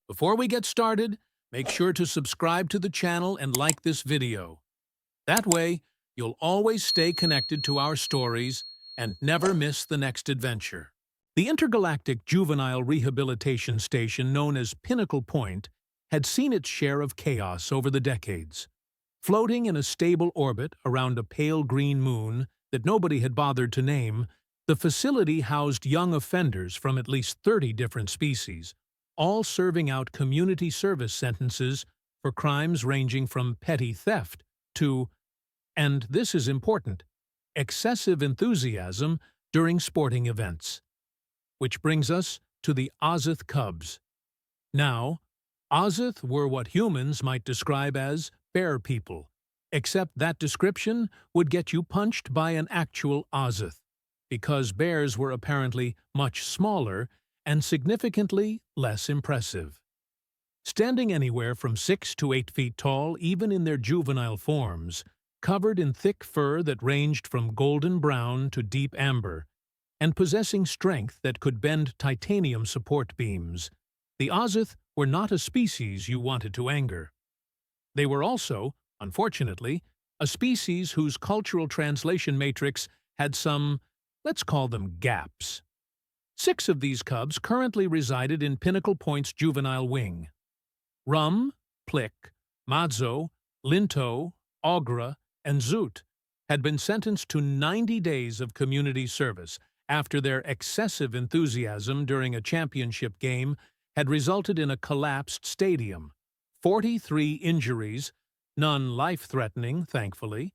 Before we get started, make sure to subscribe to the channel and like this video. That way, you'll always stay connected to our stories and never miss the next adventure. The intergalactic juvenile rehabilitation station known as Pinnacle Point had seen its share of chaos over the decades. Floating in a stable orbit around a pale green moon that nobody had bothered to name, the facility housed young offenders from at least 30 different species, all serving out community service sentences for crimes ranging from petty theft to, and this is important, excessive enthusiasm during sporting events. Which brings us to the Ozath Cubs. Now, Ozath were what humans might describe as bear people, except that description would get you punched by an actual Ozath, because bears were apparently much smaller and significantly less impressive. Standing anywhere from 6 to 8 feet tall, even in their juvenile forms, covered in thick fur that ranged from golden brown to deep amber, and possessing strength that could bend titanium support beams, the Ozath were not a species you wanted to anger. They were also, unfortunately, a species whose cultural translation matrix had some, let's call them gaps. 6 of these cubs currently resided in Pinnacle Point's juvenile wing. Rum, Plick, Madzo, Linto, Augra, and Zoot had been sentenced to 90 days of community service after their excessive enthusiasm during a championship game had resulted in a collapsed stadium, 43 injuries, none life-threatening, thankfully,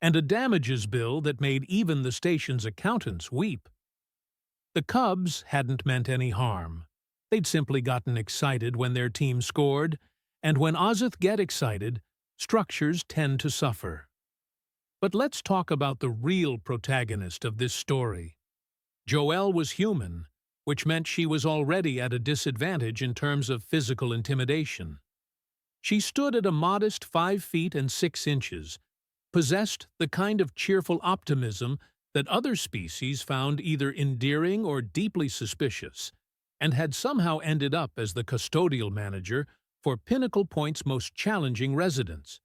and a damages bill that made even the station's accountants weep. The Cubs hadn't meant any harm. They'd simply gotten excited when their team scored, and when Ozath get excited, structures tend to suffer. But let's talk about the real protagonist of this story. Joelle was human, which meant she was already at a disadvantage in terms of physical intimidation. She stood at a modest 5 feet and 6 inches, possessed the kind of cheerful optimism that other species found either endearing or deeply suspicious, and had somehow ended up as the custodial manager for Pinnacle Point's most challenging residents.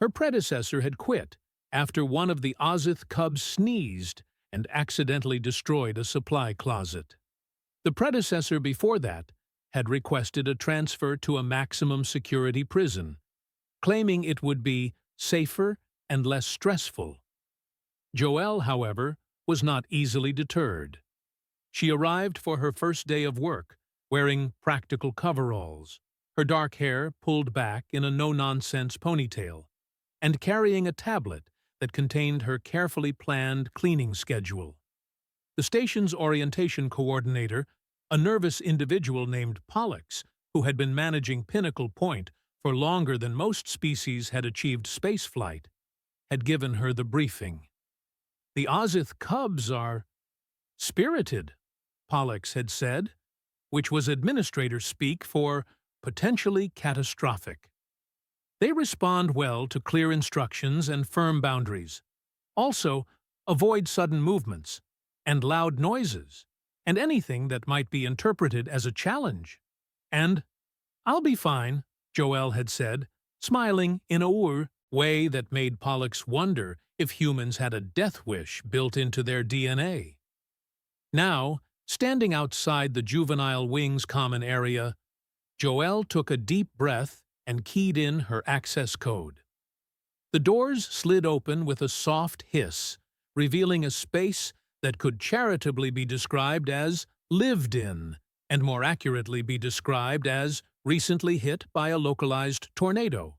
Her predecessor had quit after one of the Ozath cubs sneezed and accidentally destroyed a supply closet. The predecessor before that had requested a transfer to a maximum security prison, claiming it would be safer and less stressful. Joelle, however, was not easily deterred. She arrived for her first day of work, wearing practical coveralls, her dark hair pulled back in a no-nonsense ponytail, and carrying a tablet that contained her carefully planned cleaning schedule. The station's orientation coordinator, a nervous individual named Pollux, who had been managing Pinnacle Point for longer than most species had achieved spaceflight, had given her the briefing. "The Ozath cubs are spirited," Pollux had said, which was administrator speak for potentially catastrophic. "They respond well to clear instructions and firm boundaries. Also, avoid sudden movements and loud noises and anything that might be interpreted as a challenge. And, 'I'll be fine,' Joelle had said, smiling in a way that made Pollux wonder if humans had a death wish built into their DNA. Now, standing outside the juvenile wing's common area, Joelle took a deep breath and keyed in her access code. The doors slid open with a soft hiss, revealing a space that could charitably be described as lived in, and more accurately be described as recently hit by a localized tornado.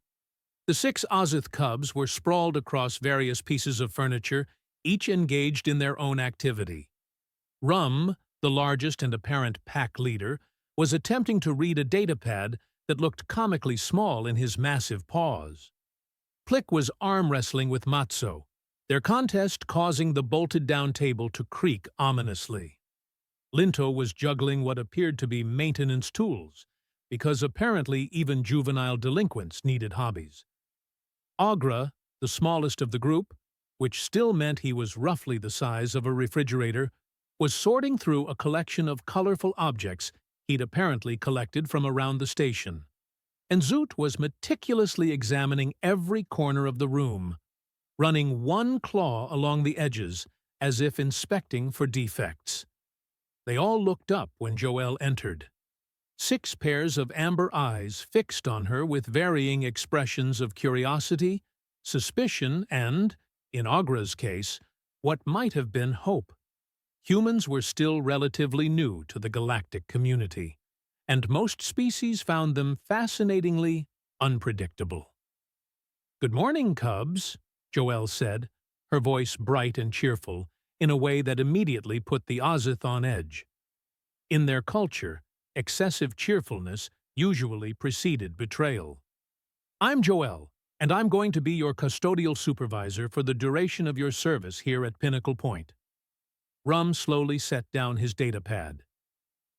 The 6 Ozath cubs were sprawled across various pieces of furniture, each engaged in their own activity. Rum, the largest and apparent pack leader, was attempting to read a datapad that looked comically small in his massive paws. Plick was arm wrestling with Matzo, their contest causing the bolted-down table to creak ominously. Linto was juggling what appeared to be maintenance tools, because apparently even juvenile delinquents needed hobbies. Augra, the smallest of the group, which still meant he was roughly the size of a refrigerator, was sorting through a collection of colorful objects he'd apparently collected from around the station. And Zoot was meticulously examining every corner of the room, running one claw along the edges as if inspecting for defects. They all looked up when Joelle entered. 6 pairs of amber eyes fixed on her with varying expressions of curiosity, suspicion, and, in Aughra's case, what might have been hope. Humans were still relatively new to the galactic community, and most species found them fascinatingly unpredictable. "Good morning, cubs," Joelle said, her voice bright and cheerful, in a way that immediately put the Ozath on edge. In their culture, excessive cheerfulness usually preceded betrayal. "I'm Joelle, and I'm going to be your custodial supervisor for the duration of your service here at Pinnacle Point." Rum slowly set down his datapad.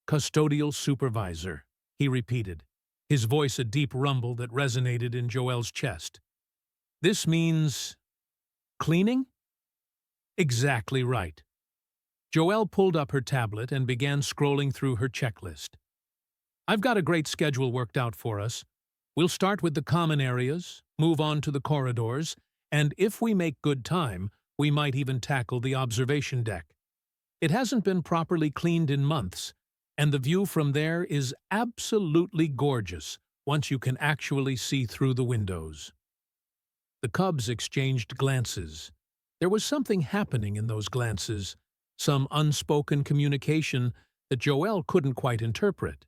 "Custodial supervisor," he repeated, his voice a deep rumble that resonated in Joelle's chest. "This means cleaning?" "Exactly right." Joelle pulled up her tablet and began scrolling through her checklist. "I've got a great schedule worked out for us. We'll start with the common areas, move on to the corridors, and if we make good time, we might even tackle the observation deck. It hasn't been properly cleaned in months, and the view from there is absolutely gorgeous once you can actually see through the windows." The cubs exchanged glances. There was something happening in those glances, some unspoken communication that Joelle couldn't quite interpret.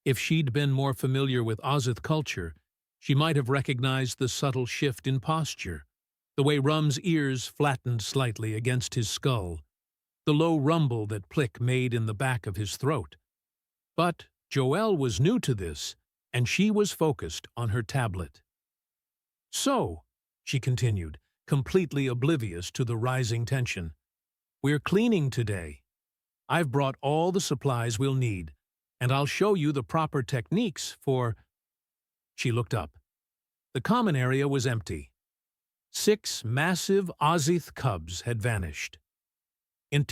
If she'd been more familiar with Ozath culture, she might have recognized the subtle shift in posture, the way Rum's ears flattened slightly against his skull, the low rumble that Plick made in the back of his throat. But Joelle was new to this, and she was focused on her tablet. "So," she continued, completely oblivious to the rising tension, "we're cleaning today. I've brought all the supplies we'll need, and I'll show you the proper techniques for—" She looked up. The common area was empty. 6 massive Ozath cubs had vanished. In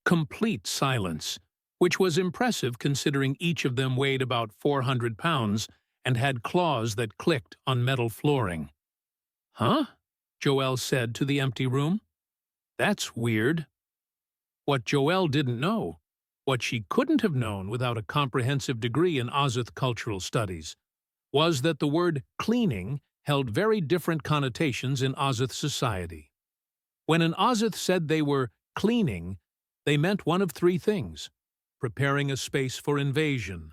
complete silence, which was impressive considering each of them weighed about 400 pounds and had claws that clicked on metal flooring. "Huh?" Joelle said to the empty room. "That's weird." What Joelle didn't know, what she couldn't have known without a comprehensive degree in Ozath cultural studies, was that the word cleaning held very different connotations in Ozath society. When an Ozath said they were cleaning, they meant one of 3 things: preparing a space for invasion,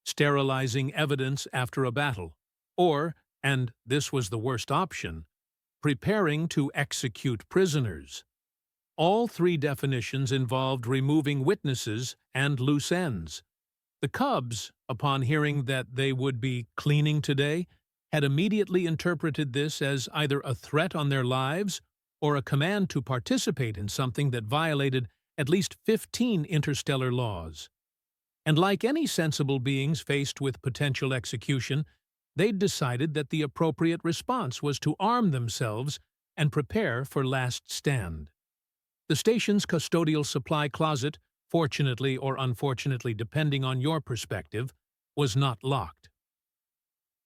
sterilizing evidence after a battle, or, and this was the worst option, preparing to execute prisoners. All 3 definitions involved removing witnesses and loose ends. The cubs, upon hearing that they would be cleaning today, had immediately interpreted this as either a threat on their lives or a command to participate in something that violated at least 15 interstellar laws. And like any sensible beings faced with potential execution, they'd decided that the appropriate response was to arm themselves and prepare for last stand. The station's custodial supply closet, fortunately or unfortunately depending on your perspective, was not locked.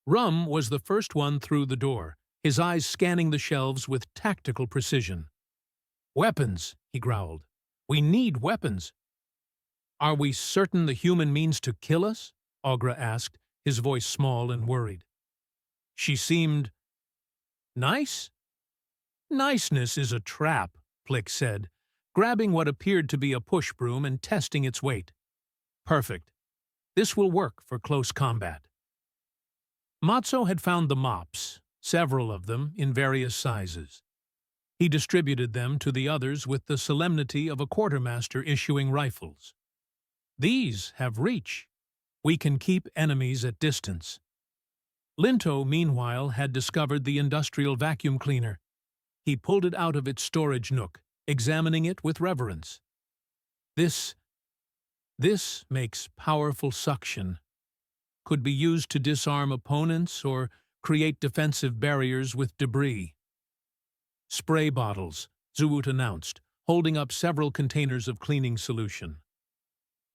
Rum was the first one through the door, his eyes scanning the shelves with tactical precision. "Weapons," he growled. "We need weapons." "Are we certain the human means to kill us?" Aughra asked, his voice small and worried. She seemed nice? "Niceness is a trap," Plick said, grabbing what appeared to be a push broom and testing its weight. "Perfect. This will work for close combat." Matzo had found the mops, several of them in various sizes. He distributed them to the others with the solemnity of a quartermaster issuing rifles. "These have reach. We can keep enemies at distance." Linto, meanwhile, had discovered the industrial vacuum cleaner. He pulled it out of its storage nook, examining it with reverence. This makes powerful suction. Could be used to disarm opponents or create defensive barriers with debris. "Spray bottles," Zoot announced, holding up several containers of cleaning solution.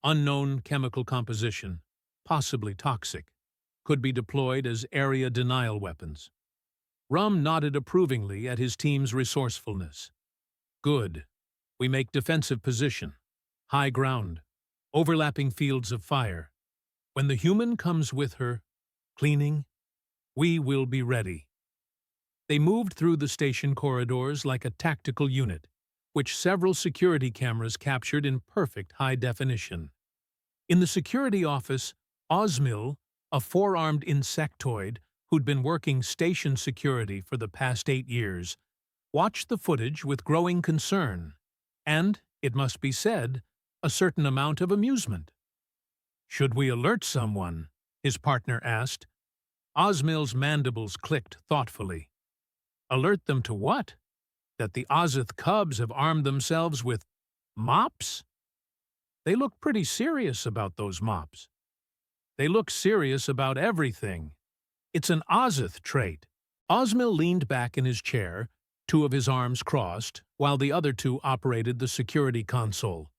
Unknown chemical composition, possibly toxic, could be deployed as area denial weapons. Rum nodded approvingly at his team's resourcefulness. Good. We make defensive position, high ground, overlapping fields of fire. When the human comes with her, cleaning, we will be ready. They moved through the station corridors like a tactical unit, which several security cameras captured in perfect high definition. In the security office, Osmil, a four-armed insectoid who'd been working station security for the past 8 years, watched the footage with growing concern and, it must be said, a certain amount of amusement. "Should we alert someone?" his partner asked. Osmil's mandibles clicked thoughtfully. Alert them to what? That the Ozath cubs have armed themselves with mops? They look pretty serious about those mops. They look serious about everything. It's an Ozath trait. Osmil leaned back in his chair, 2 of his arms crossed, while the other 2 operated the security console.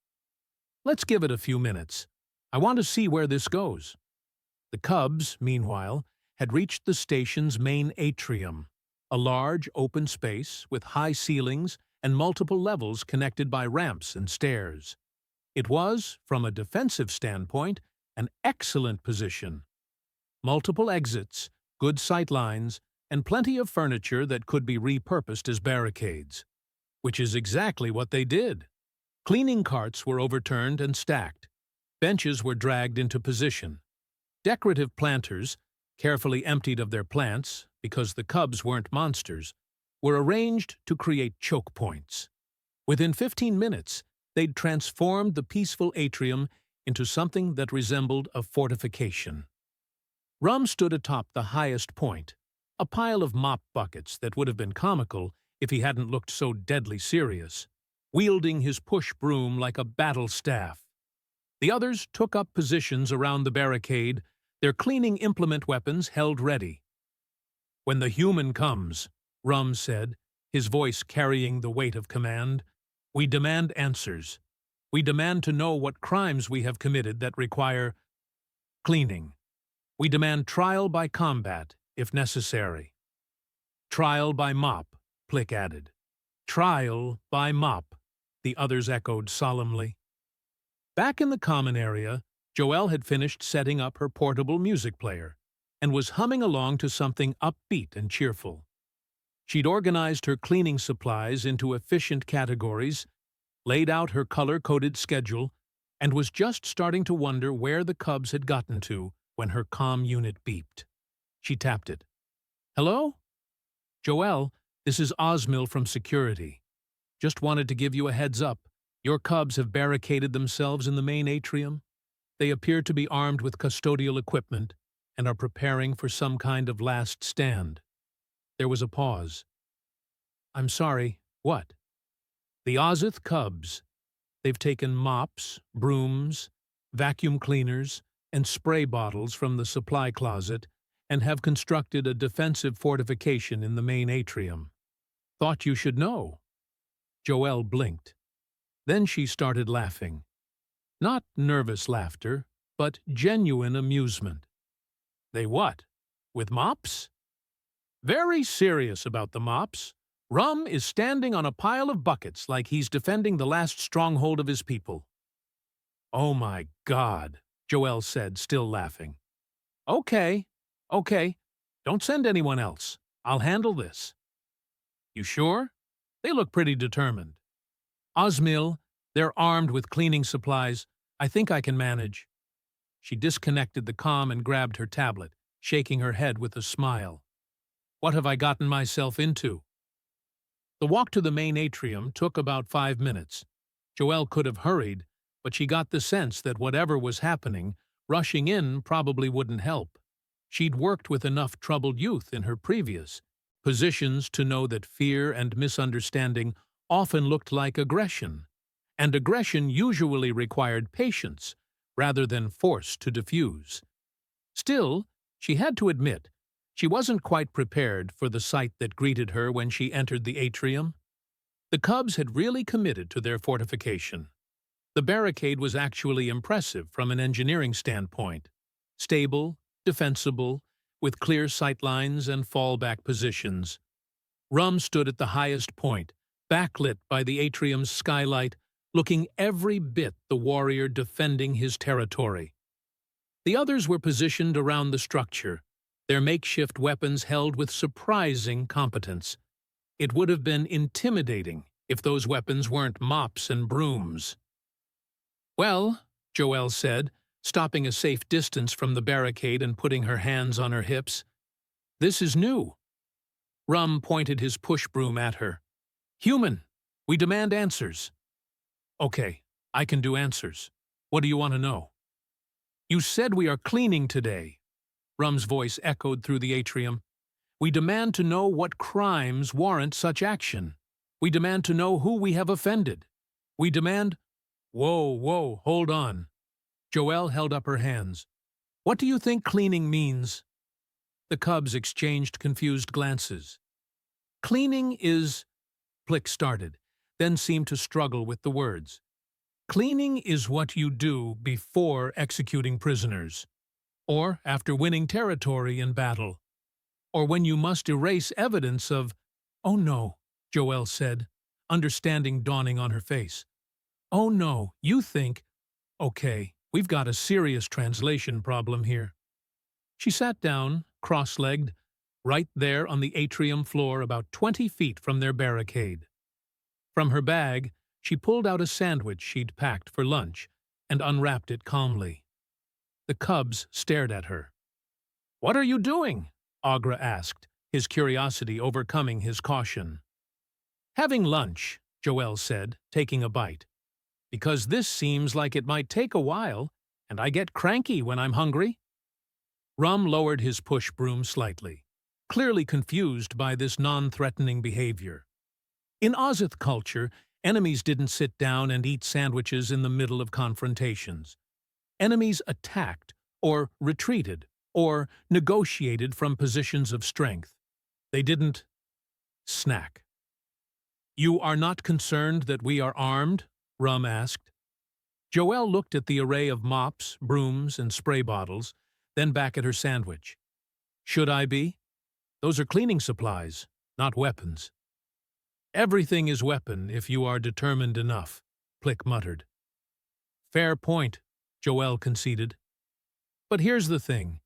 Let's give it a few minutes. I want to see where this goes. The cubs, meanwhile, had reached the station's main atrium, a large open space with high ceilings and multiple levels connected by ramps and stairs. It was, from a defensive standpoint, an excellent position. Multiple exits, good sight lines, and plenty of furniture that could be repurposed as barricades. Which is exactly what they did. Cleaning carts were overturned and stacked. Benches were dragged into position. Decorative planters, carefully emptied of their plants because the cubs weren't monsters, were arranged to create choke points. Within 15 minutes, they'd transformed the peaceful atrium into something that resembled a fortification. Rum stood atop the highest point, a pile of mop buckets that would have been comical if he hadn't looked so deadly serious, wielding his push broom like a battle staff. The others took up positions around the barricade, their cleaning implement weapons held ready. "When the human comes," Rum said, his voice carrying the weight of command, "we demand answers. We demand to know what crimes we have committed that require cleaning. We demand trial by combat, if necessary." "Trial by mop," Plick added. "Trial by mop," the others echoed solemnly. Back in the common area, Joelle had finished setting up her portable music player and was humming along to something upbeat and cheerful. She'd organized her cleaning supplies into efficient categories, laid out her color-coded schedule, and was just starting to wonder where the cubs had gotten to when her comm unit beeped. She tapped it. "Hello? Joelle, this is Osmil from security. Just wanted to give you a heads up. Your cubs have barricaded themselves in the main atrium. They appear to be armed with custodial equipment and are preparing for some kind of last stand." There was a pause. "I'm sorry, what?" "The Ozath cubs. They've taken mops, brooms, vacuum cleaners, and spray bottles from the supply closet and have constructed a defensive fortification in the main atrium. Thought you should know." Joelle blinked. Then she started laughing. Not nervous laughter, but genuine amusement. "They what? With mops?" "Very serious about the mops. Rum is standing on a pile of buckets like he's defending the last stronghold of his people." "Oh my God," Joelle said, still laughing. Okay. Don't send anyone else. I'll handle this." "You sure? They look pretty determined." "Osmil, they're armed with cleaning supplies. I think I can manage." She disconnected the comm and grabbed her tablet, shaking her head with a smile. "What have I gotten myself into?" The walk to the main atrium took about 5 minutes. Joelle could have hurried, but she got the sense that whatever was happening, rushing in probably wouldn't help. She'd worked with enough troubled youth in her previous positions to know that fear and misunderstanding often looked like aggression, and aggression usually required patience rather than force to diffuse. Still, she had to admit, she wasn't quite prepared for the sight that greeted her when she entered the atrium. The cubs had really committed to their fortification. The barricade was actually impressive from an engineering standpoint. Stable, defensible, with clear sightlines and fallback positions. Rum stood at the highest point, backlit by the atrium's skylight, looking every bit the warrior defending his territory. The others were positioned around the structure, their makeshift weapons held with surprising competence. It would have been intimidating if those weapons weren't mops and brooms. "Well," Joelle said, stopping a safe distance from the barricade and putting her hands on her hips, "this is new." Rum pointed his push broom at her. "Human, we demand answers." "Okay, I can do answers. What do you want to know?" "You said we are cleaning today." Rum's voice echoed through the atrium. "We demand to know what crimes warrant such action. We demand to know who we have offended. We demand—" Whoa, hold on." Joelle held up her hands. "What do you think cleaning means?" The cubs exchanged confused glances. "Cleaning is—" Plick started, then seemed to struggle with the words. "Cleaning is what you do before executing prisoners, or after winning territory in battle, or when you must erase evidence of—" "Oh no," Joelle said, understanding dawning on her face. "Oh no, you think— Okay, we've got a serious translation problem here." She sat down, cross-legged, right there on the atrium floor about 20 feet from their barricade. From her bag, she pulled out a sandwich she'd packed for lunch and unwrapped it calmly. The cubs stared at her. "What are you doing?" Agra asked, his curiosity overcoming his caution. "Having lunch," Joelle said, taking a bite. "Because this seems like it might take a while, and I get cranky when I'm hungry." Rum lowered his push broom slightly, clearly confused by this non-threatening behavior. In Ozath culture, enemies didn't sit down and eat sandwiches in the middle of confrontations. Enemies attacked, or retreated, or negotiated from positions of strength. They didn't snack. "You are not concerned that we are armed?" Rum asked. Joelle looked at the array of mops, brooms, and spray bottles, then back at her sandwich. "Should I be? Those are cleaning supplies, not weapons." "Everything is weapon if you are determined enough," Plick muttered. "Fair point," Joelle conceded. "But here's the thing.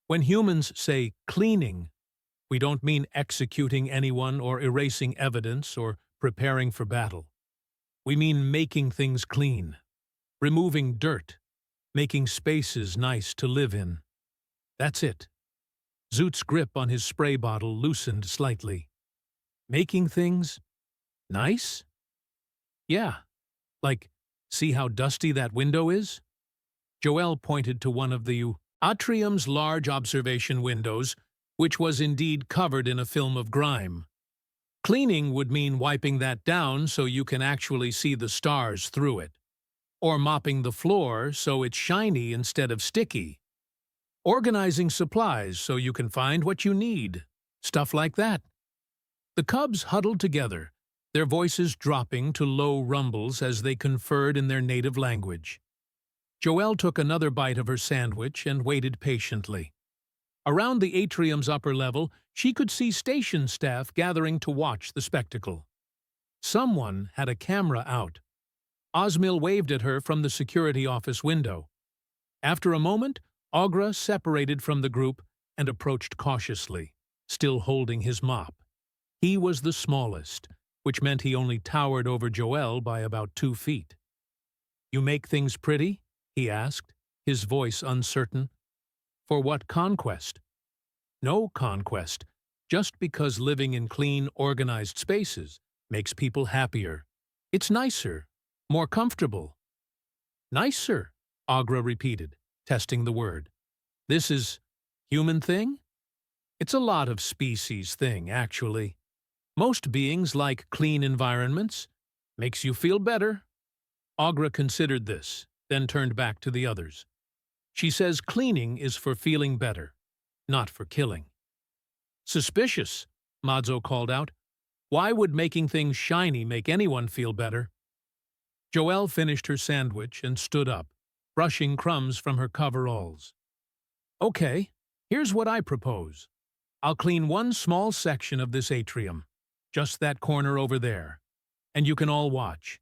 When humans say cleaning, we don't mean executing anyone or erasing evidence or preparing for battle. We mean making things clean, removing dirt, making spaces nice to live in. That's it." Zoot's grip on his spray bottle loosened slightly. "Making things nice?" "Yeah, like, see how dusty that window is?" Joelle pointed to one of the atrium's large observation windows, which was indeed covered in a film of grime. "Cleaning would mean wiping that down so you can actually see the stars through it. Or mopping the floor so it's shiny instead of sticky. Organizing supplies so you can find what you need. Stuff like that." The cubs huddled together, their voices dropping to low rumbles as they conferred in their native language. Joelle took another bite of her sandwich and waited patiently. Around the atrium's upper level, she could see station staff gathering to watch the spectacle. Someone had a camera out. Osmil waved at her from the security office window. After a moment, Agra separated from the group and approached cautiously, still holding his mop. He was the smallest, which meant he only towered over Joelle by about 2 feet. "You make things pretty?" he asked, his voice uncertain. "For what conquest?" "No conquest, just because living in clean, organized spaces makes people happier. It's nicer, more comfortable." "Nicer," Agra repeated, testing the word. "This is human thing?" "It's a lot of species thing, actually. Most beings like clean environments. Makes you feel better." Agra considered this, then turned back to the others. "She says cleaning is for feeling better, not for killing." "Suspicious," Madzo called out. "Why would making things shiny make anyone feel better?" Joelle finished her sandwich and stood up, brushing crumbs from her coveralls. Okay, here's what I propose. I'll clean one small section of this atrium, just that corner over there, and you can all watch.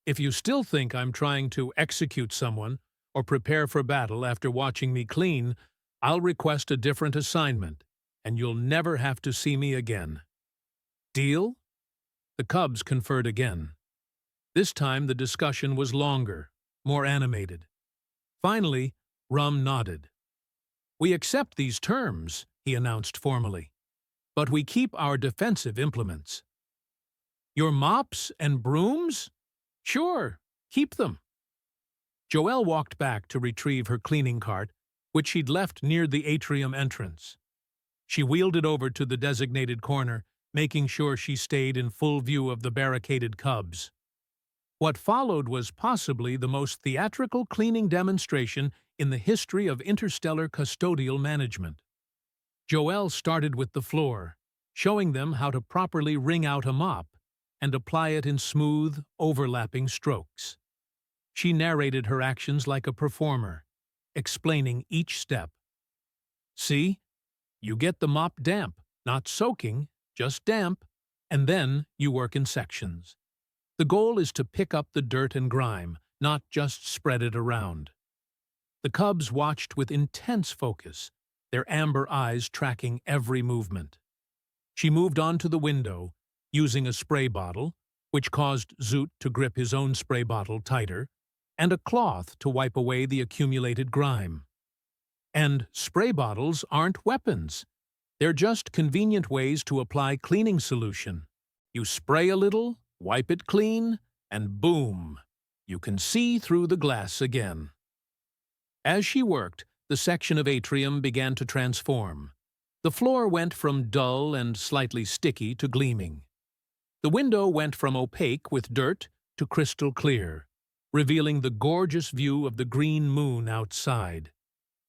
If you still think I'm trying to execute someone or prepare for battle after watching me clean, I'll request a different assignment, and you'll never have to see me again. Deal? The cubs conferred again. This time the discussion was longer, more animated. Finally, Rum nodded. We accept these terms, he announced formally, but we keep our defensive implements. Your mops and brooms? Sure, keep them. Joelle walked back to retrieve her cleaning cart, which she'd left near the atrium entrance. She wheeled it over to the designated corner, making sure she stayed in full view of the barricaded cubs. What followed was possibly the most theatrical cleaning demonstration in the history of interstellar custodial management. Joelle started with the floor, showing them how to properly wring out a mop and apply it in smooth, overlapping strokes. She narrated her actions like a performer, explaining each step. See? You get the mop damp, not soaking, just damp, and then you work in sections. The goal is to pick up the dirt and grime, not just spread it around. The cubs watched with intense focus, their amber eyes tracking every movement. She moved on to the window, using a spray bottle, which caused Zoot to grip his own spray bottle tighter, and a cloth to wipe away the accumulated grime. And spray bottles aren't weapons. They're just convenient ways to apply cleaning solution. You spray a little, wipe it clean, and boom, you can see through the glass again. As she worked, the section of atrium began to transform. The floor went from dull and slightly sticky to gleaming. The window went from opaque with dirt to crystal clear, revealing the gorgeous view of the green moon outside.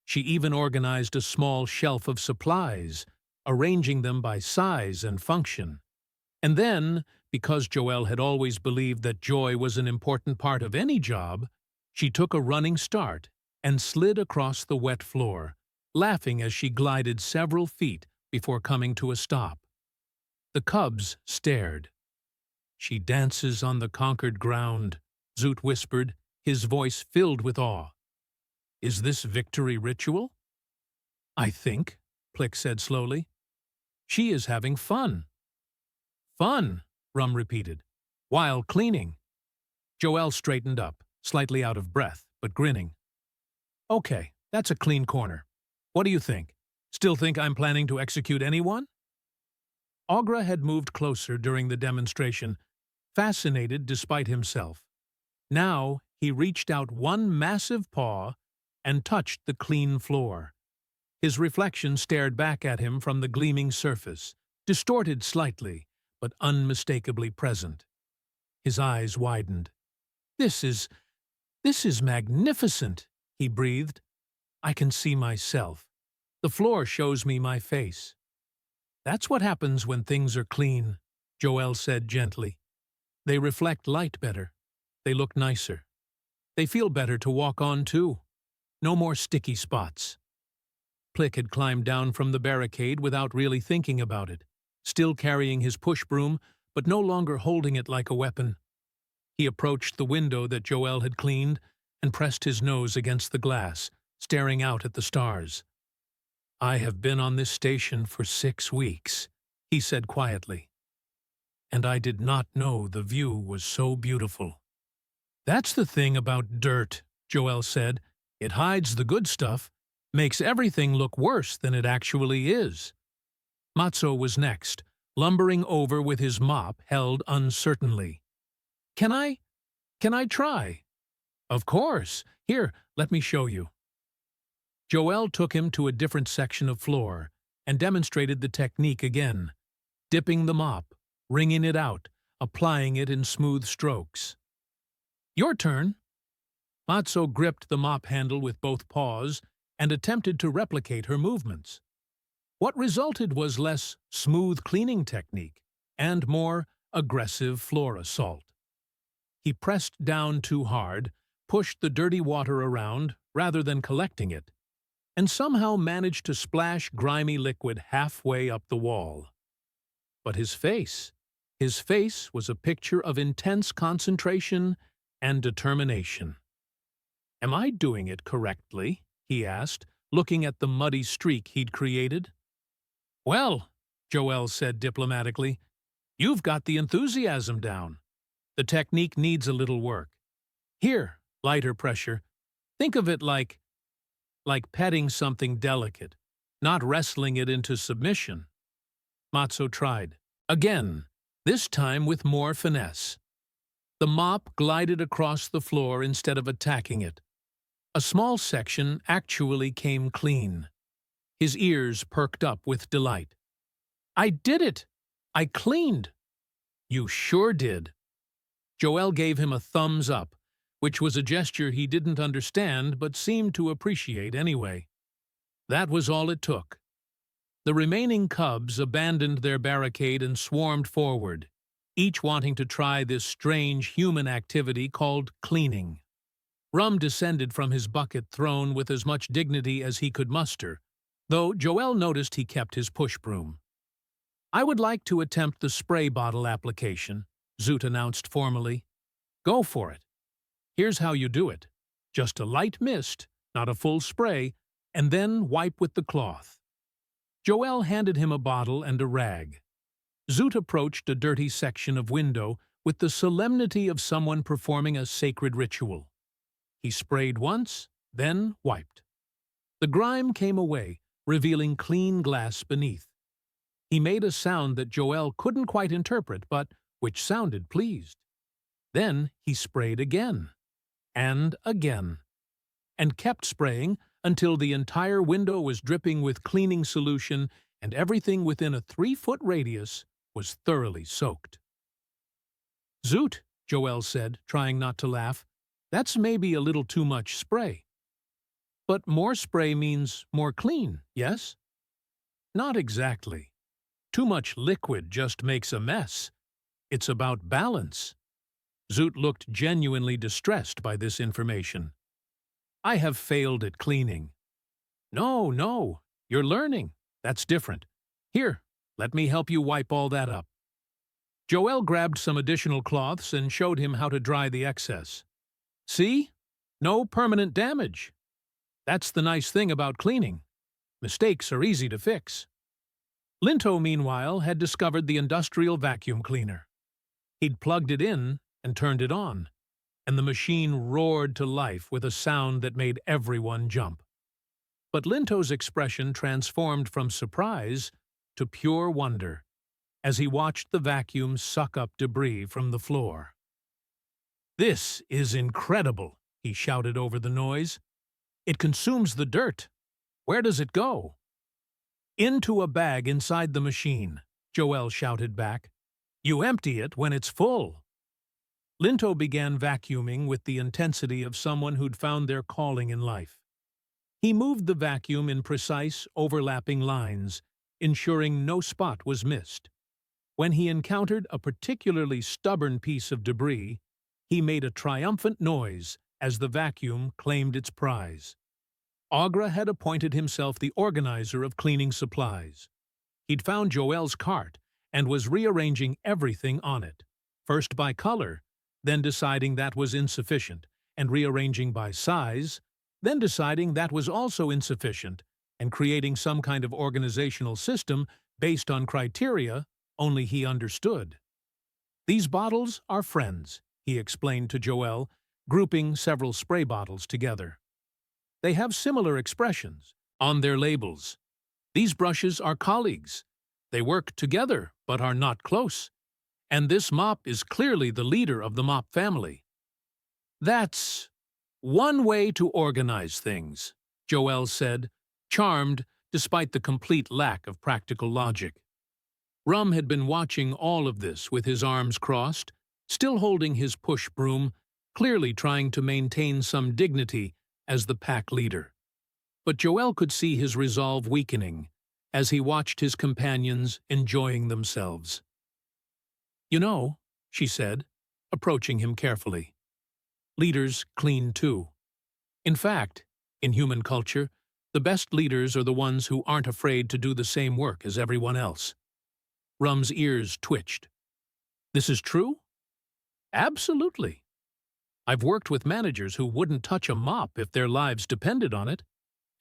She even organized a small shelf of supplies, arranging them by size and function. And then, because Joelle had always believed that joy was an important part of any job, she took a running start and slid across the wet floor, laughing as she glided several feet before coming to a stop. The cubs stared. She dances on the conquered ground, Zoot whispered, his voice filled with awe. Is this victory ritual? I think, Plick said slowly. She is having fun. Fun, Rum repeated, while cleaning. Joelle straightened up, slightly out of breath, but grinning. Okay, that's a clean corner. What do you think? Still think I'm planning to execute anyone? Aughra had moved closer during the demonstration, fascinated despite himself. Now he reached out one massive paw and touched the clean floor. His reflection stared back at him from the gleaming surface, distorted slightly, but unmistakably present. His eyes widened. This is magnificent, he breathed. I can see myself. The floor shows me my face. That's what happens when things are clean, Joelle said gently. They reflect light better. They look nicer. They feel better to walk on, too. No more sticky spots. Plick had climbed down from the barricade without really thinking about it, still carrying his push broom, but no longer holding it like a weapon. He approached the window that Joelle had cleaned and pressed his nose against the glass, staring out at the stars. I have been on this station for 6 weeks, he said quietly. And I did not know the view was so beautiful. That's the thing about dirt, Joelle said. It hides the good stuff, makes everything look worse than it actually is. Matzo was next, lumbering over with his mop held uncertainly. Can I try? Of course. Here, let me show you. Joelle took him to a different section of floor and demonstrated the technique again, dipping the mop, wringing it out, applying it in smooth strokes. Your turn. Matzo gripped the mop handle with both paws and attempted to replicate her movements. What resulted was less smooth cleaning technique and more aggressive floor assault. He pressed down too hard, pushed the dirty water around rather than collecting it, and somehow managed to splash grimy liquid halfway up the wall. But his face was a picture of intense concentration and determination. "Am I doing it correctly?" he asked, looking at the muddy streak he'd created. "Well," Joelle said diplomatically, "you've got the enthusiasm down. The technique needs a little work. Here, lighter pressure. Think of it like petting something delicate, not wrestling it into submission." Matzo tried. Again, this time with more finesse. The mop glided across the floor instead of attacking it. A small section actually came clean. His ears perked up with delight. "I did it! I cleaned!" "You sure did." Joelle gave him a thumbs up, which was a gesture he didn't understand but seemed to appreciate anyway. That was all it took. The remaining cubs abandoned their barricade and swarmed forward, each wanting to try this strange human activity called cleaning. Rum descended from his bucket throne with as much dignity as he could muster, though Joelle noticed he kept his push broom. "I would like to attempt the spray bottle application," Zoot announced formally. "Go for it. Here's how you do it. Just a light mist, not a full spray, and then wipe with the cloth." Joelle handed him a bottle and a rag. Zoot approached a dirty section of window with the solemnity of someone performing a sacred ritual. He sprayed once, then wiped. The grime came away, revealing clean glass beneath. He made a sound that Joelle couldn't quite interpret, but which sounded pleased. Then he sprayed again, and again, and kept spraying until the entire window was dripping with cleaning solution and everything within a 3-foot radius was thoroughly soaked. "Zoot," Joelle said, trying not to laugh, "that's maybe a little too much spray." "But more spray means more clean, yes?" "Not exactly. Too much liquid just makes a mess. It's about balance." Zoot looked genuinely distressed by this information. "I have failed at cleaning." No, you're learning. That's different. Here, let me help you wipe all that up." Joelle grabbed some additional cloths and showed him how to dry the excess. "See? No permanent damage. That's the nice thing about cleaning. Mistakes are easy to fix." Linto, meanwhile, had discovered the industrial vacuum cleaner. He'd plugged it in and turned it on, and the machine roared to life with a sound that made everyone jump. But Linto's expression transformed from surprise to pure wonder as he watched the vacuum suck up debris from the floor. "This is incredible," he shouted over the noise. "It consumes the dirt. Where does it go?" "Into a bag inside the machine," Joelle shouted back. "You empty it when it's full." Linto began vacuuming with the intensity of someone who'd found their calling in life. He moved the vacuum in precise, overlapping lines, ensuring no spot was missed. When he encountered a particularly stubborn piece of debris, he made a triumphant noise as the vacuum claimed its prize. Agra had appointed himself the organizer of cleaning supplies. He'd found Joelle's cart and was rearranging everything on it, first by color, then deciding that was insufficient, and rearranging by size, then deciding that was also insufficient, and creating some kind of organizational system based on criteria only he understood. "These bottles are friends," he explained to Joelle, grouping several spray bottles together. "They have similar expressions on their labels. These brushes are colleagues. They work together but are not close. And this mop is clearly the leader of the mop family." "That's one way to organize things," Joelle said, charmed despite the complete lack of practical logic. Rum had been watching all of this with his arms crossed, still holding his push broom, clearly trying to maintain some dignity as the pack leader. But Joelle could see his resolve weakening as he watched his companions enjoying themselves. "You know," she said, approaching him carefully. Leaders clean too. In fact, in human culture, the best leaders are the ones who aren't afraid to do the same work as everyone else. Rum's ears twitched. This is true? Absolutely. I've worked with managers who wouldn't touch a mop if their lives depended on it,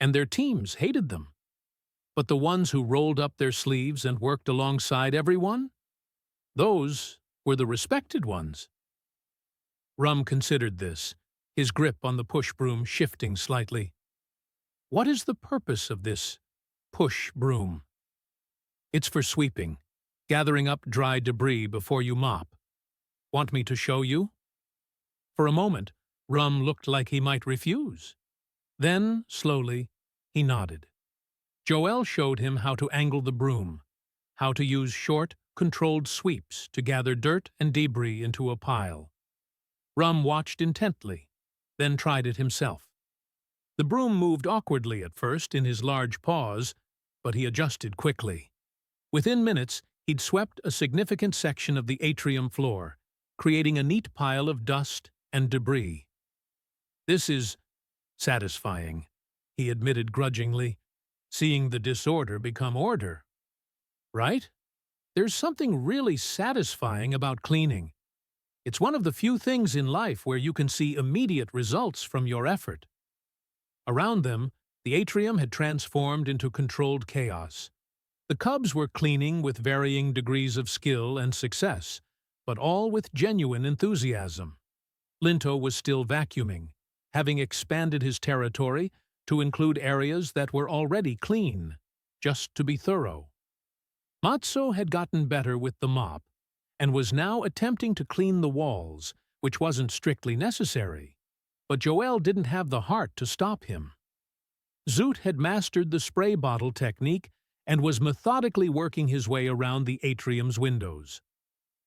and their teams hated them. But the ones who rolled up their sleeves and worked alongside everyone? Those were the respected ones. Rum considered this, his grip on the push broom shifting slightly. What is the purpose of this push broom? It's for sweeping, gathering up dry debris before you mop. Want me to show you? For a moment, Rum looked like he might refuse. Then, slowly, he nodded. Joelle showed him how to angle the broom, how to use short, controlled sweeps to gather dirt and debris into a pile. Rum watched intently, then tried it himself. The broom moved awkwardly at first in his large paws, but he adjusted quickly. Within minutes, he'd swept a significant section of the atrium floor, creating a neat pile of dust and debris. This is satisfying, he admitted grudgingly, seeing the disorder become order. Right? There's something really satisfying about cleaning. It's one of the few things in life where you can see immediate results from your effort. Around them, the atrium had transformed into controlled chaos. The cubs were cleaning with varying degrees of skill and success, but all with genuine enthusiasm. Linto was still vacuuming, having expanded his territory to include areas that were already clean, just to be thorough. Matzo had gotten better with the mop, and was now attempting to clean the walls, which wasn't strictly necessary, but Joelle didn't have the heart to stop him. Zoot had mastered the spray bottle technique and was methodically working his way around the atrium's windows.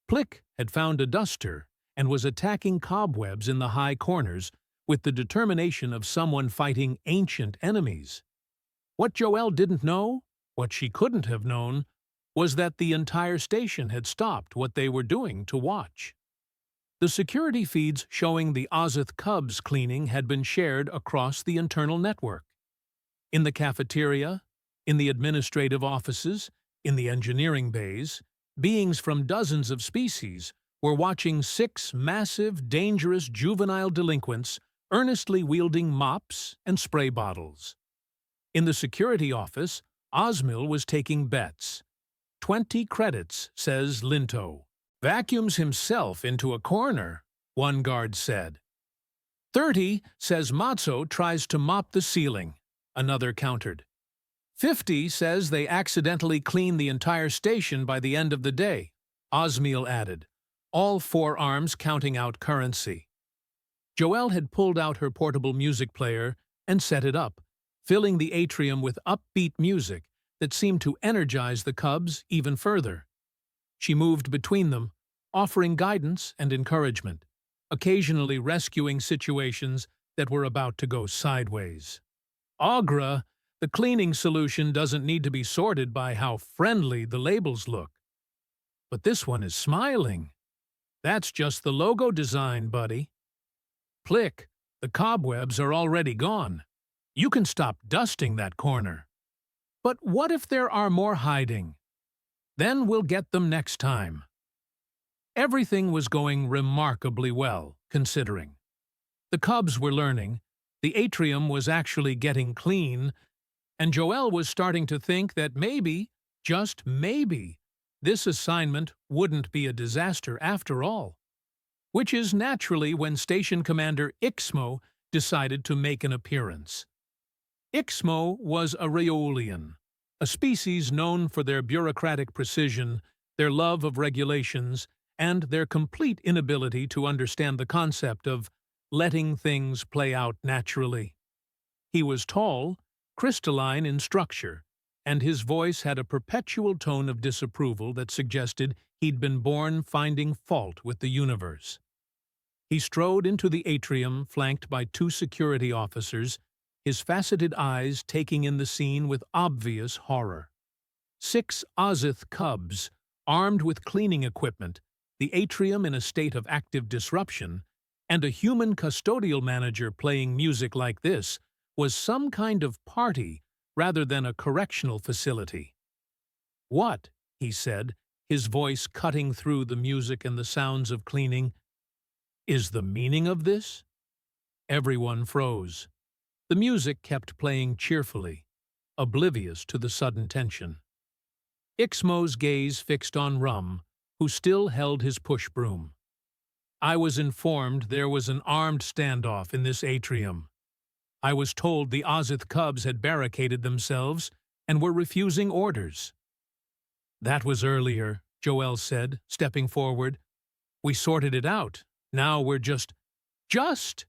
Plick had found a duster and was attacking cobwebs in the high corners with the determination of someone fighting ancient enemies. What Joelle didn't know, what she couldn't have known, was that the entire station had stopped what they were doing to watch. The security feeds showing the Ozath Cubs cleaning had been shared across the internal network. In the cafeteria, in the administrative offices, in the engineering bays, beings from dozens of species were watching 6 massive, dangerous juvenile delinquents earnestly wielding mops and spray bottles. In the security office, Osmil was taking bets. 20 credits, says Linto. Vacuums himself into a corner, one guard said. 30, says Matzo tries to mop the ceiling, another countered. 50 says they accidentally clean the entire station by the end of the day, Osmil added, all forearms counting out currency. Joelle had pulled out her portable music player and set it up, filling the atrium with upbeat music that seemed to energize the cubs even further. She moved between them, offering guidance and encouragement, occasionally rescuing situations that were about to go sideways. Agra, the cleaning solution doesn't need to be sorted by how friendly the labels look. But this one is smiling. That's just the logo design, buddy. Plick, the cobwebs are already gone. You can stop dusting that corner. But what if there are more hiding? Then we'll get them next time. Everything was going remarkably well, considering. The cubs were learning, the atrium was actually getting clean, and Joelle was starting to think that maybe, just maybe, this assignment wouldn't be a disaster after all. Which is naturally when Station Commander Ixmo decided to make an appearance. Ixmo was a Rheolian, a species known for their bureaucratic precision, their love of regulations, and their complete inability to understand the concept of letting things play out naturally. He was tall, crystalline in structure, and his voice had a perpetual tone of disapproval that suggested he'd been born finding fault with the universe. He strode into the atrium flanked by 2 security officers, his faceted eyes taking in the scene with obvious horror. 6 Ozath cubs, armed with cleaning equipment, the atrium in a state of active disruption, and a human custodial manager playing music like this was some kind of party rather than a correctional facility. "What?" he said, his voice cutting through the music and the sounds of cleaning. "Is the meaning of this?" Everyone froze. The music kept playing cheerfully, oblivious to the sudden tension. Ixmo's gaze fixed on Rum, who still held his push broom. "I was informed there was an armed standoff in this atrium. I was told the Ozath cubs had barricaded themselves and were refusing orders." "That was earlier," Joelle said, stepping forward. "We sorted it out. Now we're just..." Just?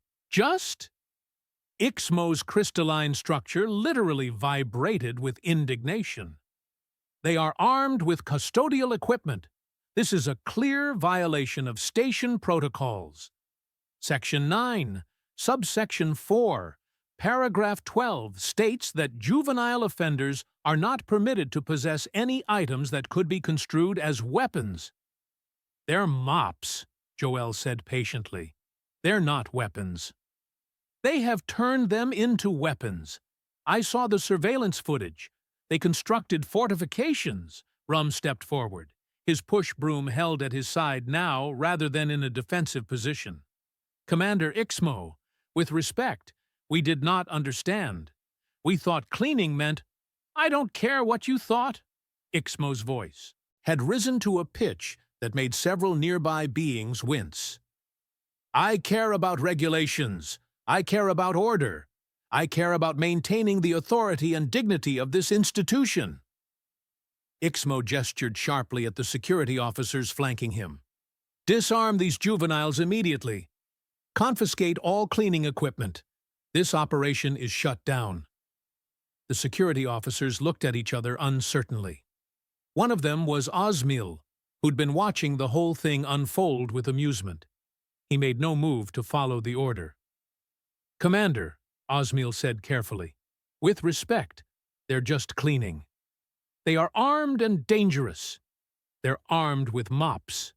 Ixmo's crystalline structure literally vibrated with indignation. "They are armed with custodial equipment. This is a clear violation of station protocols. Section 9, subsection 4, paragraph 12 states that juvenile offenders are not permitted to possess any items that could be construed as weapons." "They're mops," Joelle said patiently. "They're not weapons." "They have turned them into weapons. I saw the surveillance footage. They constructed fortifications." Rum stepped forward, his push broom held at his side now rather than in a defensive position. "Commander Ixmo, with respect, we did not understand. We thought cleaning meant—" "I don't care what you thought." Ixmo's voice had risen to a pitch that made several nearby beings wince. "I care about regulations. I care about order. I care about maintaining the authority and dignity of this institution." Ixmo gestured sharply at the security officers flanking him. "Disarm these juveniles immediately. Confiscate all cleaning equipment. This operation is shut down." The security officers looked at each other uncertainly. One of them was Osmil, who'd been watching the whole thing unfold with amusement. He made no move to follow the order. "Commander," Osmil said carefully, "with respect, they're just cleaning. They are armed and dangerous. They're armed with mops.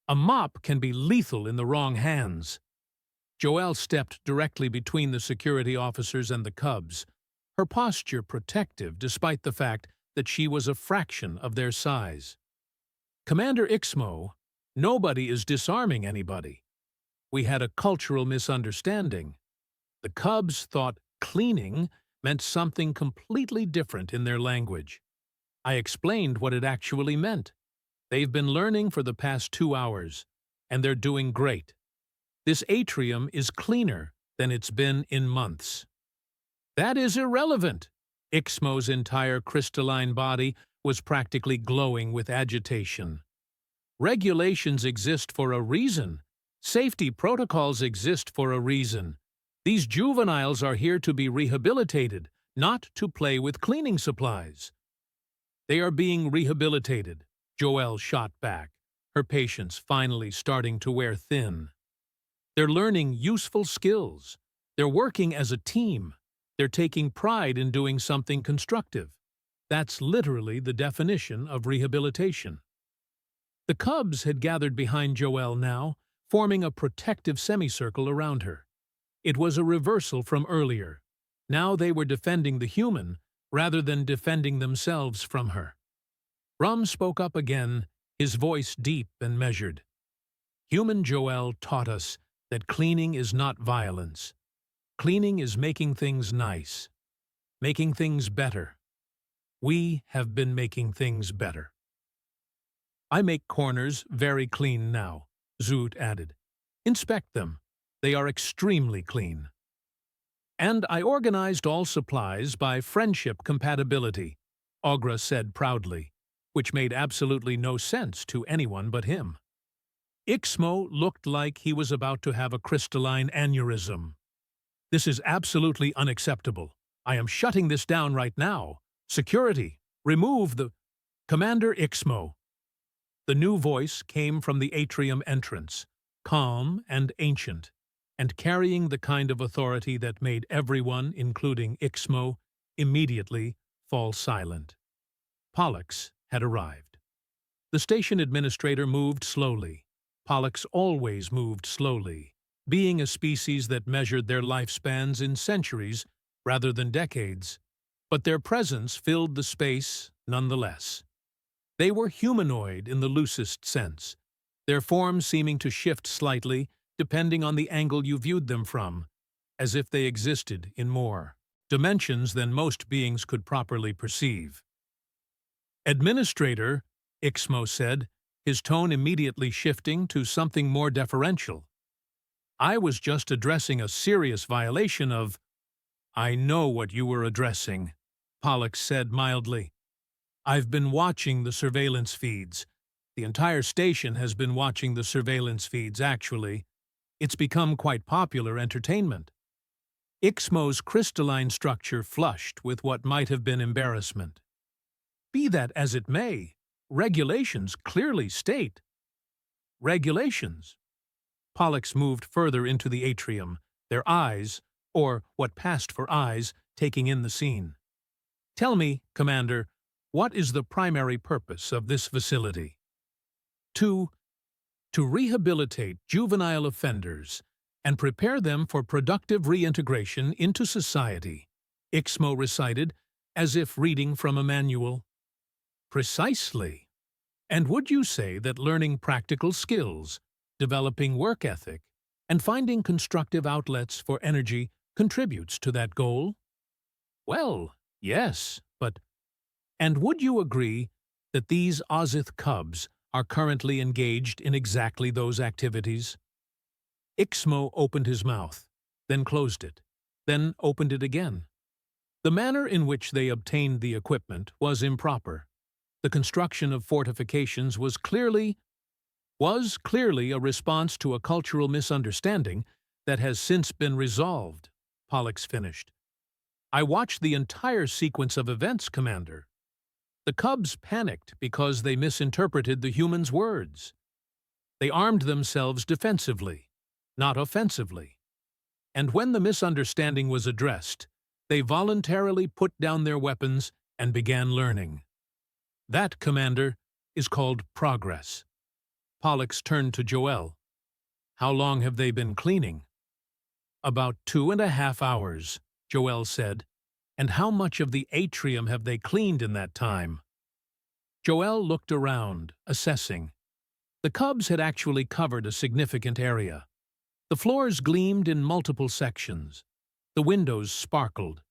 A mop can be lethal in the wrong hands." Joelle stepped directly between the security officers and the cubs, her posture protective despite the fact that she was a fraction of their size. "Commander Ixmo, nobody is disarming anybody. We had a cultural misunderstanding. The cubs thought cleaning meant something completely different in their language. I explained what it actually meant. They've been learning for the past 2 hours, and they're doing great. This atrium is cleaner than it's been in months." "That is irrelevant." Ixmo's entire crystalline body was practically glowing with agitation. "Regulations exist for a reason. Safety protocols exist for a reason. These juveniles are here to be rehabilitated, not to play with cleaning supplies." "They are being rehabilitated," Joelle shot back, her patience finally starting to wear thin. "They're learning useful skills. They're working as a team. They're taking pride in doing something constructive. That's literally the definition of rehabilitation." The cubs had gathered behind Joelle now, forming a protective semicircle around her. It was a reversal from earlier. Now they were defending the human rather than defending themselves from her. Rum spoke up again, his voice deep and measured. "Human Joelle taught us that cleaning is not violence. Cleaning is making things nice, making things better. We have been making things better." "I make corners very clean now," Zoot added. "Inspect them. They are extremely clean. And I organized all supplies by friendship compatibility," Ogra said proudly, which made absolutely no sense to anyone but him. Ixmo looked like he was about to have a crystalline aneurysm. "This is absolutely unacceptable. I am shutting this down right now. Security, remove the—" "Commander Ixmo." The new voice came from the atrium entrance, calm and ancient, and carrying the kind of authority that made everyone, including Ixmo, immediately fall silent. Pollux had arrived. The station administrator moved slowly. Pollux always moved slowly, being a species that measured their lifespans in centuries rather than decades. But their presence filled the space nonetheless. They were humanoid in the loosest sense, their forms seeming to shift slightly depending on the angle you viewed them from, as if they existed in more dimensions than most beings could properly perceive. "Administrator," Ixmo said, his tone immediately shifting to something more deferential. "I was just addressing a serious violation of—" "I know what you were addressing," Pollux said mildly. "I've been watching the surveillance feeds. The entire station has been watching the surveillance feeds, actually. It's become quite popular entertainment." Ixmo's crystalline structure flushed with what might have been embarrassment. "Be that as it may, regulations clearly state—" "Regulations?" Pollux moved further into the atrium, their eyes, or what passed for eyes, taking in the scene. "Tell me, Commander, what is the primary purpose of this facility?" To rehabilitate juvenile offenders and prepare them for productive reintegration into society," Ixmo recited, as if reading from a manual. "Precisely. And would you say that learning practical skills, developing work ethic, and finding constructive outlets for energy contributes to that goal?" "Well, yes, but—" "And would you agree that these Ozath cubs are currently engaged in exactly those activities?" Ixmo opened his mouth, then closed it, then opened it again. The manner in which they obtained the equipment was improper. The construction of fortifications was clearly a response to a cultural misunderstanding that has since been resolved, Pollux finished. "I watched the entire sequence of events, Commander. The cubs panicked because they misinterpreted the humans' words. They armed themselves defensively, not offensively. And when the misunderstanding was addressed, they voluntarily put down their weapons and began learning. That, Commander, is called progress." Pollux turned to Joelle. "How long have they been cleaning?" "About 2.5 hours, Joelle said. "And how much of the atrium have they cleaned in that time?" Joelle looked around, assessing. The cubs had actually covered a significant area. The floors gleamed in multiple sections. The windows sparkled.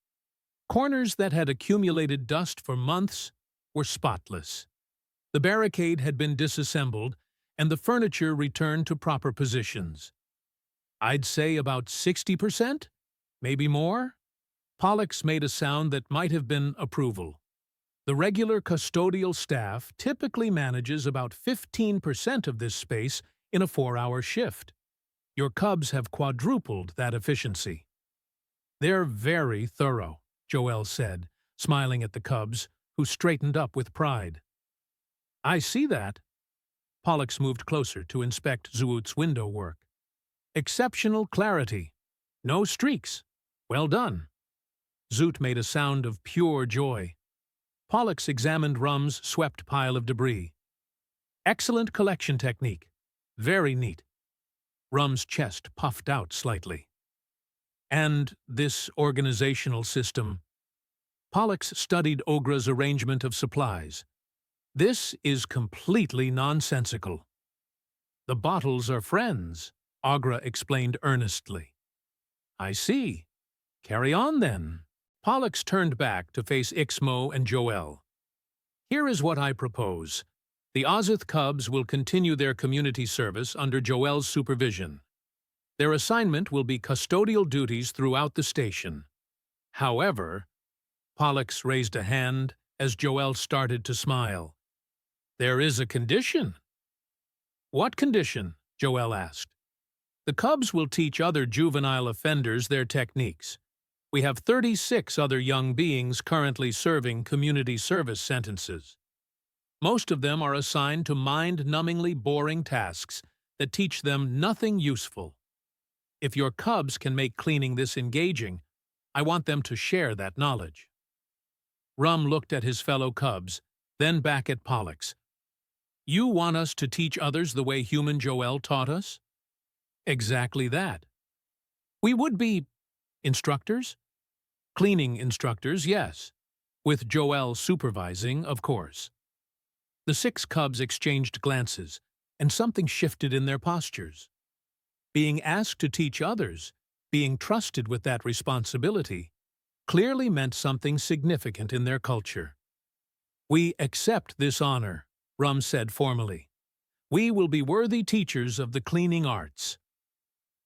Corners that had accumulated dust for months were spotless. The barricade had been disassembled, and the furniture returned to proper positions. "I'd say about 60%? Maybe more?" Pollux made a sound that might have been approval. "The regular custodial staff typically manages about 15% of this space in a 4-hour shift. Your cubs have quadrupled that efficiency." "They're very thorough," Joelle said, smiling at the cubs, who straightened up with pride. "I see that." Pollux moved closer to inspect Zoot's window work. "Exceptional clarity. No streaks. Well done." Zoot made a sound of pure joy. Pollux examined Rum's swept pile of debris. "Excellent collection technique. Very neat." Rum's chest puffed out slightly. "And this organizational system?" Pollux studied Ogra's arrangement of supplies. "This is completely nonsensical." "The bottles are friends," Ogra explained earnestly. "I see. Carry on, then." Pollux turned back to face Ixmo and Joelle. "Here is what I propose. The Ozath cubs will continue their community service under Joelle's supervision. Their assignment will be custodial duties throughout the station. However," Pollux raised a hand as Joelle started to smile, "there is a condition." "What condition?" Joelle asked. "The cubs will teach other juvenile offenders their techniques. We have 36 other young beings currently serving community service sentences. Most of them are assigned to mind-numbingly boring tasks that teach them nothing useful. If your cubs can make cleaning this engaging, I want them to share that knowledge." Rum looked at his fellow cubs, then back at Pollux. You want us to teach others the way human Joelle taught us? Exactly that. We would be instructors? Cleaning instructors, yes. With Joelle supervising, of course. The 6 cubs exchanged glances, and something shifted in their postures. Being asked to teach others, being trusted with that responsibility, clearly meant something significant in their culture. We accept this honor, Rum said formally. We will be worthy teachers of the cleaning arts.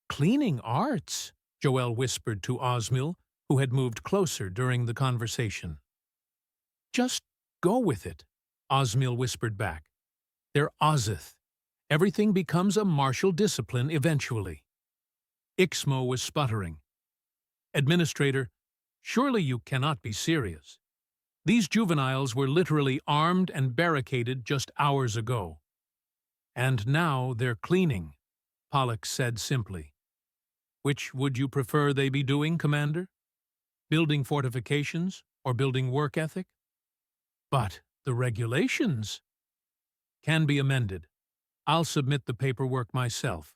Cleaning arts? Joelle whispered to Osmil, who had moved closer during the conversation. Just go with it, Osmil whispered back. They're Ozath. Everything becomes a martial discipline eventually. Ixmo was sputtering. Administrator, surely you cannot be serious. These juveniles were literally armed and barricaded just hours ago. And now they're cleaning, Pollux said simply. Which would you prefer they be doing, Commander? Building fortifications or building work ethic? But the regulations can be amended. I'll submit the paperwork myself.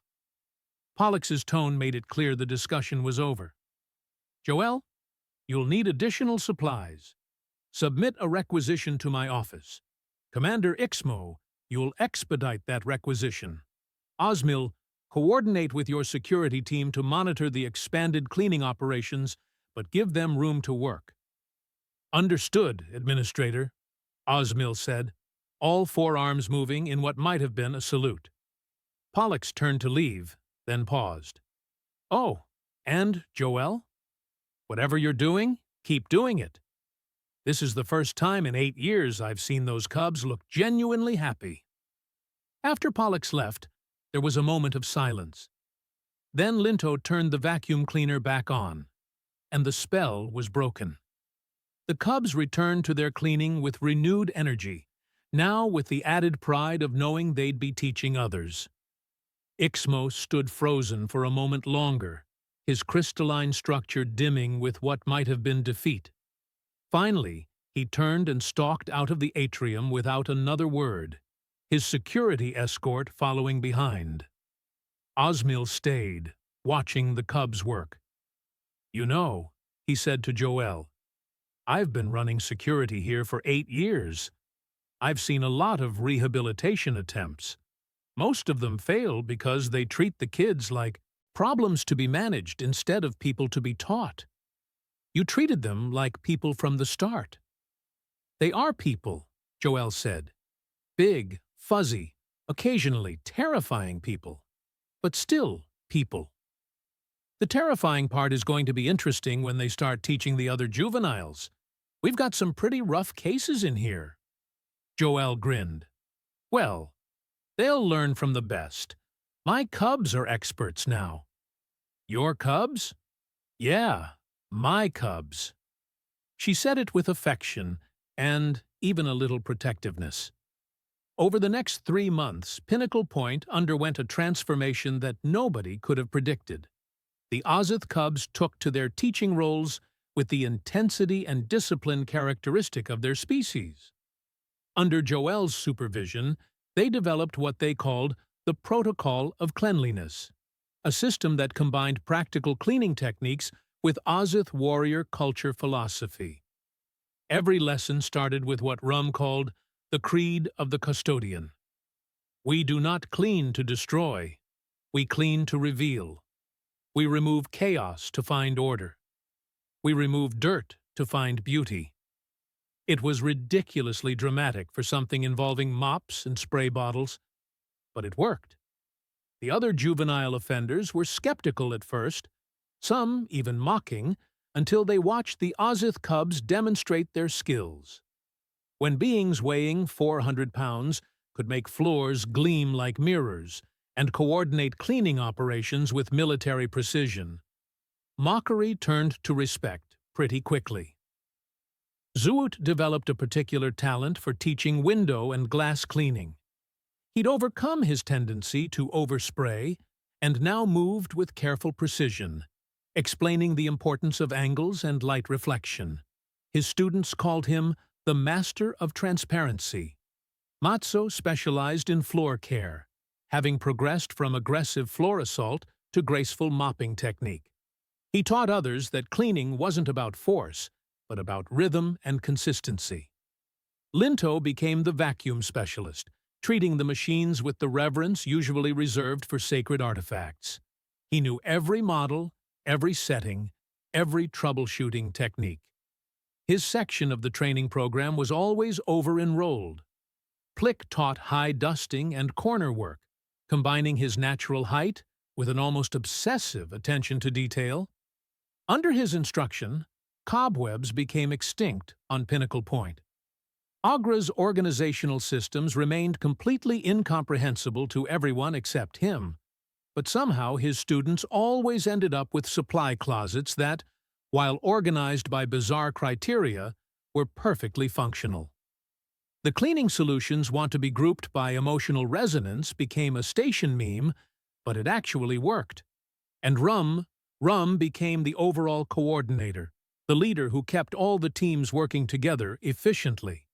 Pollux's tone made it clear the discussion was over. Joelle, you'll need additional supplies. Submit a requisition to my office. Commander Ixmo, you'll expedite that requisition. Osmil, coordinate with your security team to monitor the expanded cleaning operations, but give them room to work. Understood, Administrator, Osmil said, all 4 arms moving in what might have been a salute. Pollux turned to leave, then paused. Oh, and Joelle? Whatever you're doing, keep doing it. This is the first time in 8 years I've seen those cubs look genuinely happy. After Pollux left, there was a moment of silence. Then Linto turned the vacuum cleaner back on, and the spell was broken. The cubs returned to their cleaning with renewed energy, now with the added pride of knowing they'd be teaching others. Ixmo stood frozen for a moment longer, his crystalline structure dimming with what might have been defeat. Finally, he turned and stalked out of the atrium without another word, his security escort following behind. Osmil stayed, watching the cubs work. You know, he said to Joelle, I've been running security here for 8 years. I've seen a lot of rehabilitation attempts. Most of them fail because they treat the kids like problems to be managed instead of people to be taught. You treated them like people from the start. They are people, Joelle said. Big, fuzzy, occasionally terrifying people. But still people. The terrifying part is going to be interesting when they start teaching the other juveniles. We've got some pretty rough cases in here. Joelle grinned. Well, they'll learn from the best. My cubs are experts now. Your cubs? Yeah, my cubs. She said it with affection and even a little protectiveness. Over the next 3 months, Pinnacle Point underwent a transformation that nobody could have predicted. The Ozath cubs took to their teaching roles with the intensity and discipline characteristic of their species. Under Joelle's supervision, they developed what they called the Protocol of Cleanliness, a system that combined practical cleaning techniques with Ozath warrior culture philosophy. Every lesson started with what Rum called the Creed of the Custodian. We do not clean to destroy, we clean to reveal. We remove chaos to find order. We remove dirt to find beauty. It was ridiculously dramatic for something involving mops and spray bottles, but it worked. The other juvenile offenders were skeptical at first, some even mocking, until they watched the Ozath cubs demonstrate their skills. When beings weighing 400 pounds could make floors gleam like mirrors and coordinate cleaning operations with military precision, mockery turned to respect pretty quickly. Zuut developed a particular talent for teaching window and glass cleaning. He'd overcome his tendency to overspray and now moved with careful precision, explaining the importance of angles and light reflection. His students called him the Master of Transparency. Matzo specialized in floor care, having progressed from aggressive floor assault to graceful mopping technique. He taught others that cleaning wasn't about force, but about rhythm and consistency. Linto became the vacuum specialist, treating the machines with the reverence usually reserved for sacred artifacts. He knew every model, every setting, every troubleshooting technique. His section of the training program was always over-enrolled. Plick taught high dusting and corner work, combining his natural height with an almost obsessive attention to detail. Under his instruction, cobwebs became extinct on Pinnacle Point. Agra's organizational systems remained completely incomprehensible to everyone except him, but somehow his students always ended up with supply closets that, while organized by bizarre criteria, were perfectly functional. The cleaning solutions want to be grouped by emotional resonance became a station meme, but it actually worked. And Rum became the overall coordinator, the leader who kept all the teams working together efficiently.